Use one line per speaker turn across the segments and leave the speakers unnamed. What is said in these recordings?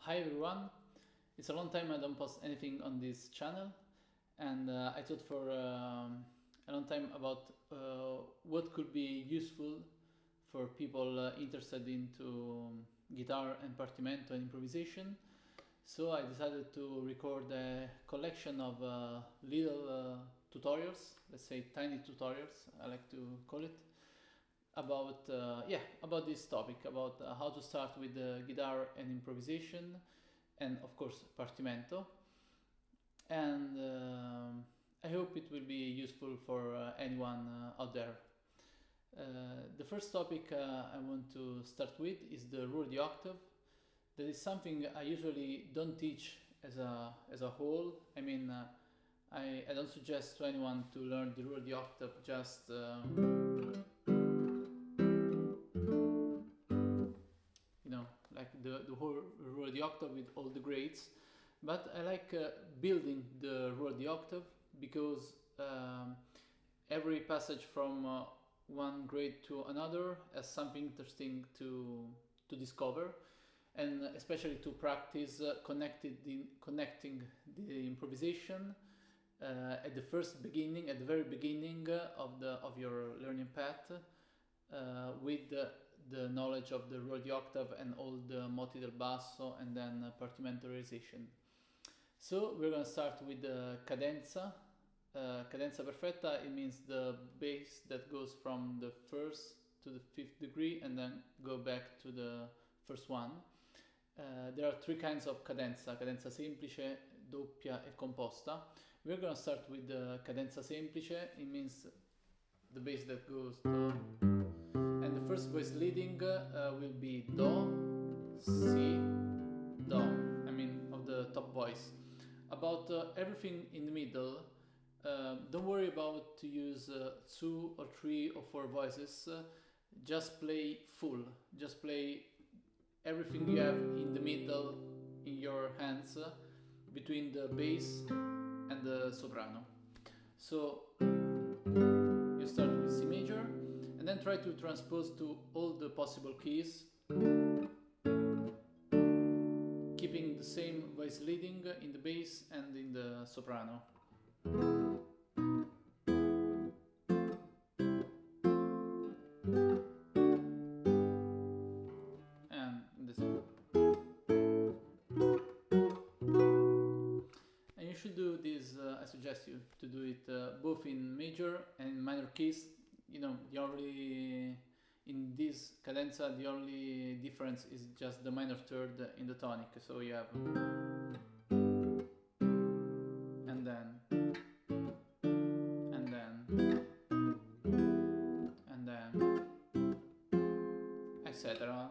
Hi everyone, it's a long time I don't post anything on this channel, and I thought for a long time about what could be useful for people interested into guitar and Partimento and improvisation. So I decided to record a collection of little tutorials, let's say tiny tutorials, I like to call it, about this topic, about how to start with the guitar and improvisation, and of course Partimento. And I hope it will be useful for anyone out there. The first topic I want to start with is the Ruhr octave. That is something I usually don't teach as a whole. I mean, I don't suggest to anyone to learn the Ruhr octave just like the whole Ruhr octave with all the grades, but I like building the Ruhr octave because every passage from one grade to another has something interesting to discover, and especially to practice connecting the improvisation at the very beginning of your learning path with the knowledge of the Ruhr octave and all the moti del basso and then Partimento realization. So we're going to start with the cadenza. Cadenza perfetta, it means the bass that goes from the first to the fifth degree and then go back to the first one. There are three kinds of cadenza: cadenza semplice, doppia e composta. We're going to start with the cadenza semplice. It means the bass that goes to, and the first voice leading will be do, si, do. I mean, of the top voice. About everything in the middle, don't worry about to use 2 or 3 or 4 voices. Just play full. Just play everything you have in the middle in your hands between the bass and the soprano. So you start with C major and then try to transpose to all the possible keys, keeping the same voice leading in the bass and in the soprano. And the same. And you should do this, I suggest you to do it both in major and minor keys. You know, in this cadenza the only difference is just the minor third in the tonic. So you have and then etc.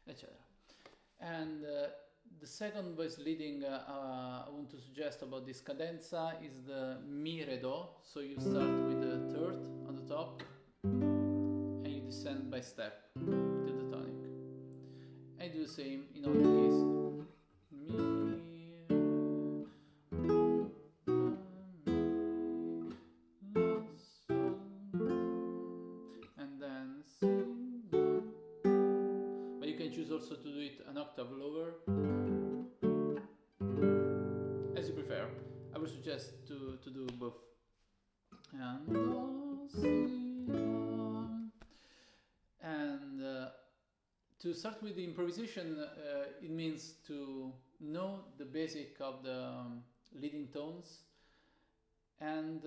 etc. And the second voice leading I want to suggest about this cadenza is the mi re do. So you start with the third on the top and you descend by step to the tonic. I do the same in all the keys. And then si, but you can choose also to do it an octave lower, as you prefer. I would suggest to do both. And do, si, do. And to start with the improvisation, it means to know the basic of the leading tones and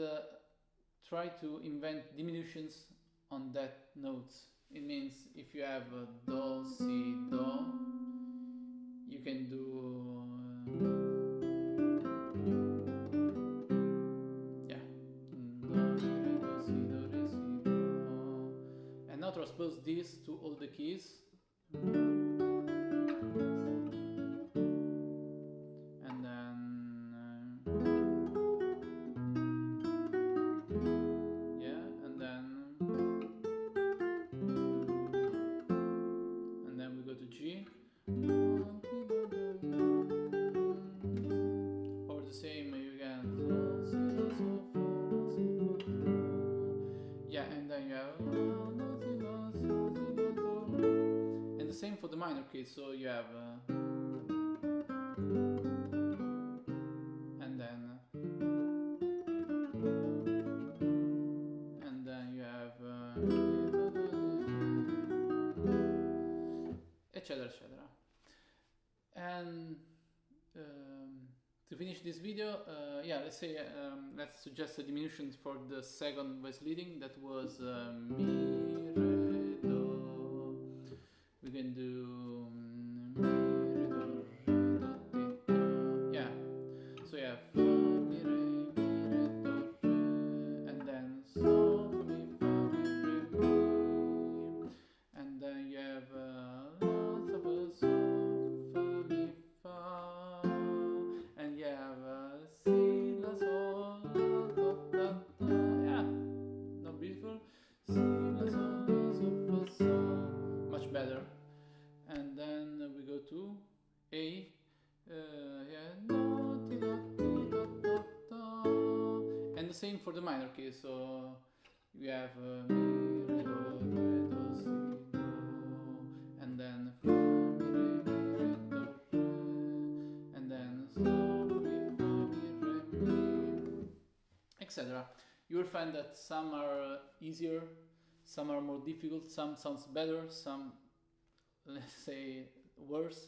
try to invent diminutions on that notes. It means if you have do, si, do, you can do and now transpose this to all the keys. And then we go to G, or the same you can, and then you have, and the same for the minor key, so you have and then you have etc, etc. And to finish this video, yeah, let's say let's suggest a diminution for the second voice leading. That was mi, re, do. We can do mi, re, do, ti, do. Yeah. So yeah, fa, mi, re, do, re, and then so, fa, mi, re, mi, and then you have la, so, fa, mi, fa, and you have si, la, sol, la, do, da, da. Yeah, not beautiful. Si, la, sol, la, so, fa, sol, much better. And then we go to A. Yeah, do, ti, do, ti, do, do, do. And the same for the minor key. So we have mi, re, do, si, do, and then fa, mi, re, do, re, and then so, mi, fa, mi, re, mi, etc. You will find that some are easier, some are more difficult, some sounds better, some, let's say, worse,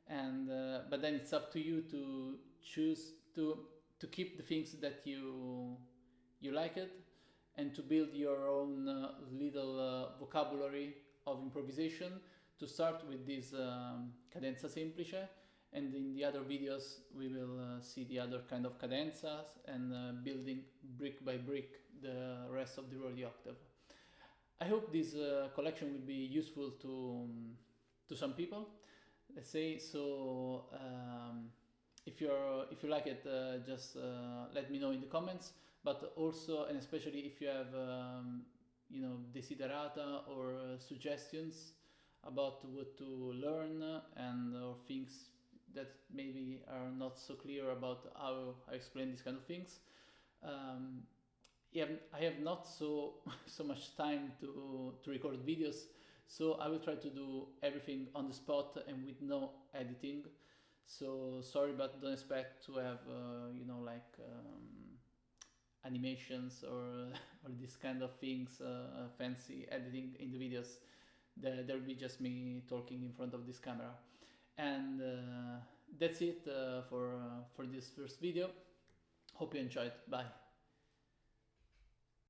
and but then it's up to you to choose to keep the things that you like it, and to build your own little vocabulary of improvisation. To start with this cadenza semplice, and in the other videos we will see the other kind of cadenzas and building brick by brick the rest of the Rodi octave. I hope this collection will be useful to some people, let's say. So if you like it, just let me know in the comments. But also, and especially, if you have you know, desiderata or suggestions about what to learn, and or things that maybe are not so clear about how I explain these kind of things. Yeah, I have not so much time to record videos, so I will try to do everything on the spot and with no editing. So sorry, but don't expect to have you know, like animations or or this kind of things, fancy editing in the videos. There will be just me talking in front of this camera. And that's it for this first video. Hope you enjoyed. Bye.